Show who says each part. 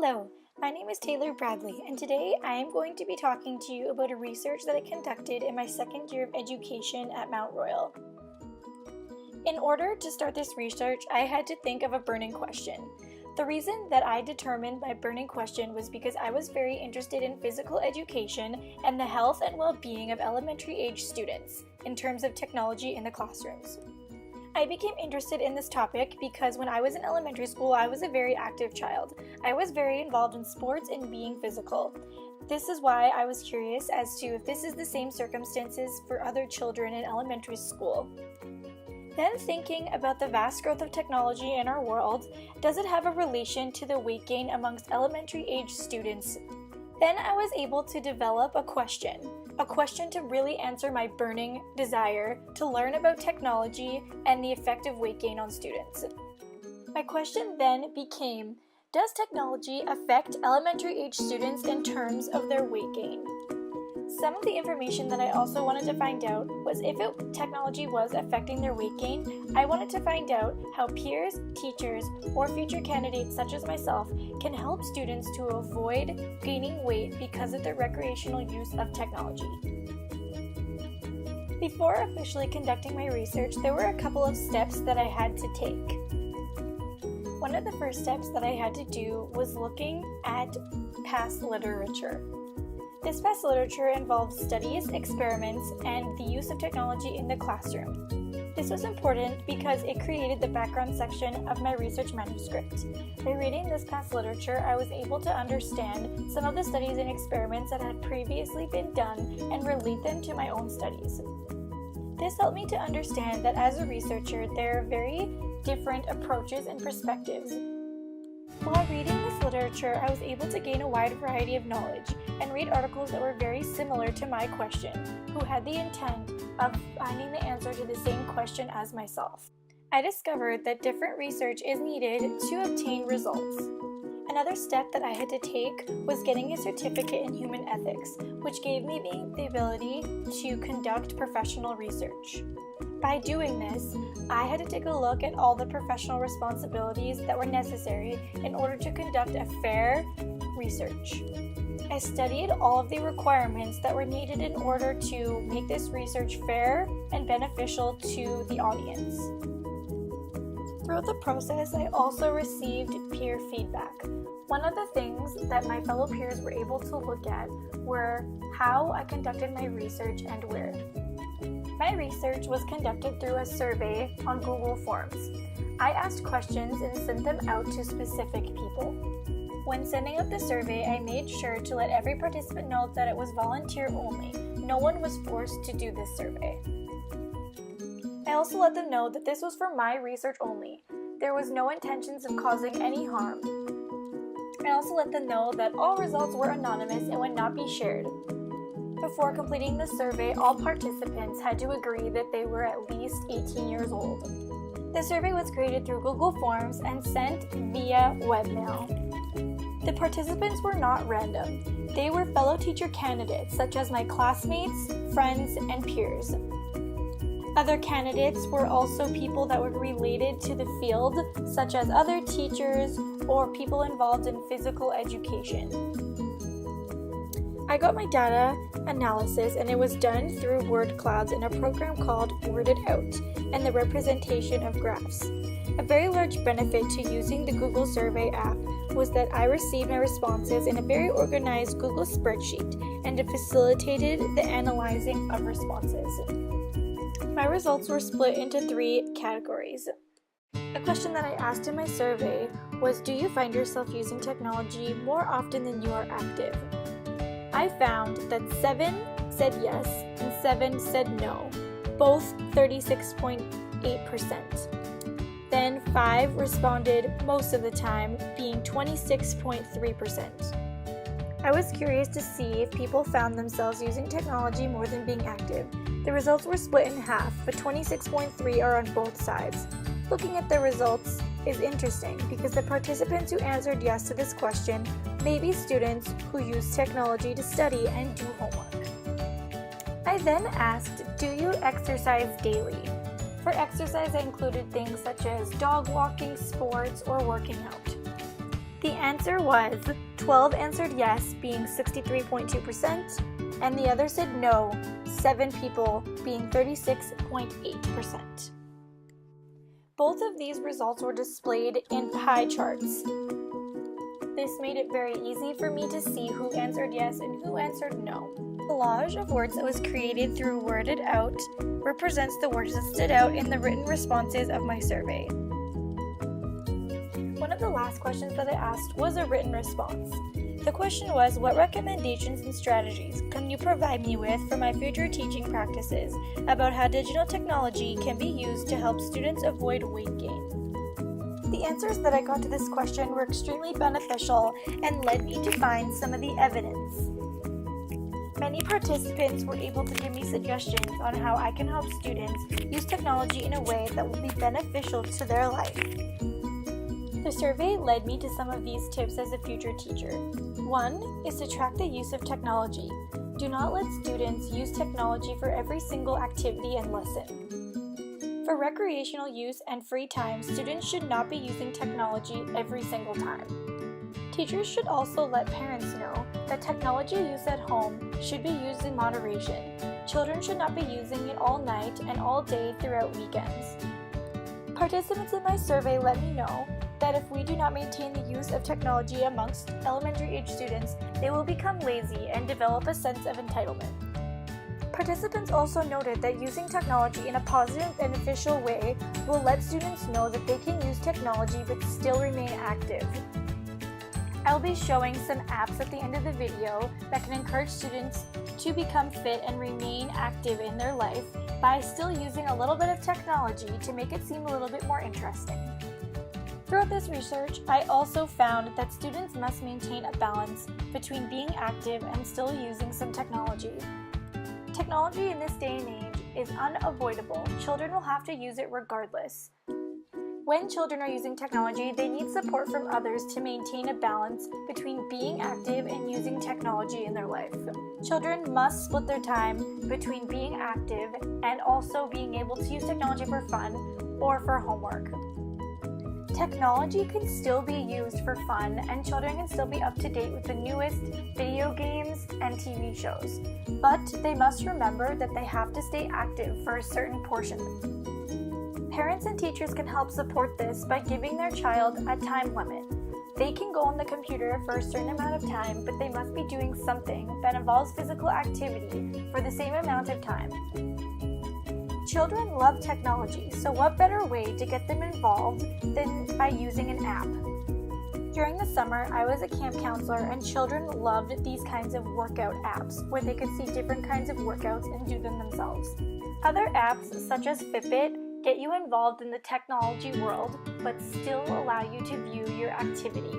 Speaker 1: Hello, my name is Taylor Bradley, and today I am going to be talking to you about a research that I conducted in my second year of education at Mount Royal. In order to start this research, I had to think of a burning question. The reason that I determined my burning question was because I was very interested in physical education and the health and well-being of elementary age students in terms of technology in the classrooms. I became interested in this topic because when I was in elementary school, I was a very active child. I was very involved in sports and being physical. This is why I was curious as to if this is the same circumstances for other children in elementary school. Then thinking about the vast growth of technology in our world, does it have a relation to the weight gain amongst elementary age students? Then I was able to develop a question to really answer my burning desire to learn about technology and the effect of weight gain on students. My question then became, does technology affect elementary age students in terms of their weight gain? Some of the information that I also wanted to find out was if technology was affecting their weight gain, I wanted to find out how peers, teachers, or future candidates such as myself can help students to avoid gaining weight because of their recreational use of technology. Before officially conducting my research, there were a couple of steps that I had to take. One of the first steps that I had to do was looking at past literature. This past literature involves studies, experiments, and the use of technology in the classroom. This was important because it created the background section of my research manuscript. By reading this past literature, I was able to understand some of the studies and experiments that had previously been done and relate them to my own studies. This helped me to understand that as a researcher, there are very different approaches and perspectives. While reading this literature, I was able to gain a wide variety of knowledge and read articles that were very similar to my question, who had the intent of finding the answer to the same question as myself. I discovered that different research is needed to obtain results. Another step that I had to take was getting a certificate in human ethics, which gave me the ability to conduct professional research. By doing this, I had to take a look at all the professional responsibilities that were necessary in order to conduct a fair research. I studied all of the requirements that were needed in order to make this research fair and beneficial to the audience. Throughout the process, I also received peer feedback. One of the things that my fellow peers were able to look at were how I conducted my research and where. My research was conducted through a survey on Google Forms. I asked questions and sent them out to specific people. When sending out the survey, I made sure to let every participant know that it was volunteer only. No one was forced to do this survey. I also let them know that this was for my research only. There was no intentions of causing any harm. I also let them know that all results were anonymous and would not be shared. Before completing the survey, all participants had to agree that they were at least 18 years old. The survey was created through Google Forms and sent via webmail. The participants were not random. They were fellow teacher candidates, such as my classmates, friends, and peers. Other candidates were also people that were related to the field, such as other teachers or people involved in physical education. I got my data analysis and it was done through word clouds in a program called Worded Out and the representation of graphs. A very large benefit to using the Google Survey app was that I received my responses in a very organized Google spreadsheet and it facilitated the analyzing of responses. My results were split into 3 categories. A question that I asked in my survey was, do you find yourself using technology more often than you are active? I found that 7 said yes and 7 said no, both 36.8%. Then 5 responded most of the time, being 26.3%. I was curious to see if people found themselves using technology more than being active. The results were split in half, but 26.3 are on both sides. Looking at the results is interesting because the participants who answered yes to this question may be students who use technology to study and do homework. I then asked, do you exercise daily? For exercise, I included things such as dog walking, sports, or working out. The answer was 12 answered yes, being 63.2%, and the others said no, 7 people, being 36.8%. Both of these results were displayed in pie charts. This made it very easy for me to see who answered yes and who answered no. The collage of words that was created through Worded Out represents the words that stood out in the written responses of my survey. One of the last questions that I asked was a written response. The question was, what recommendations and strategies can you provide me with for my future teaching practices about how digital technology can be used to help students avoid weight gain? The answers that I got to this question were extremely beneficial and led me to find some of the evidence. Many participants were able to give me suggestions on how I can help students use technology in a way that will be beneficial to their life. The survey led me to some of these tips as a future teacher. 1 is to track the use of technology. Do not let students use technology for every single activity and lesson. For recreational use and free time, students should not be using technology every single time. Teachers should also let parents know that technology use at home should be used in moderation. Children should not be using it all night and all day throughout weekends. Participants in my survey let me know that if we do not maintain the use of technology amongst elementary age students, they will become lazy and develop a sense of entitlement. Participants also noted that using technology in a positive and beneficial way will let students know that they can use technology but still remain active. I'll be showing some apps at the end of the video that can encourage students to become fit and remain active in their life by still using a little bit of technology to make it seem a little bit more interesting. Throughout this research, I also found that students must maintain a balance between being active and still using some technology. Technology in this day and age is unavoidable. Children will have to use it regardless. When children are using technology, they need support from others to maintain a balance between being active and using technology in their life. Children must split their time between being active and also being able to use technology for fun or for homework. Technology can still be used for fun, and children can still be up to date with the newest video games and TV shows. But they must remember that they have to stay active for a certain portion. Parents and teachers can help support this by giving their child a time limit. They can go on the computer for a certain amount of time, but they must be doing something that involves physical activity for the same amount of time. Children love technology, so what better way to get them involved than by using an app? During the summer, I was a camp counselor, and children loved these kinds of workout apps where they could see different kinds of workouts and do them themselves. Other apps, such as Fitbit, get you involved in the technology world, but still allow you to view your activity.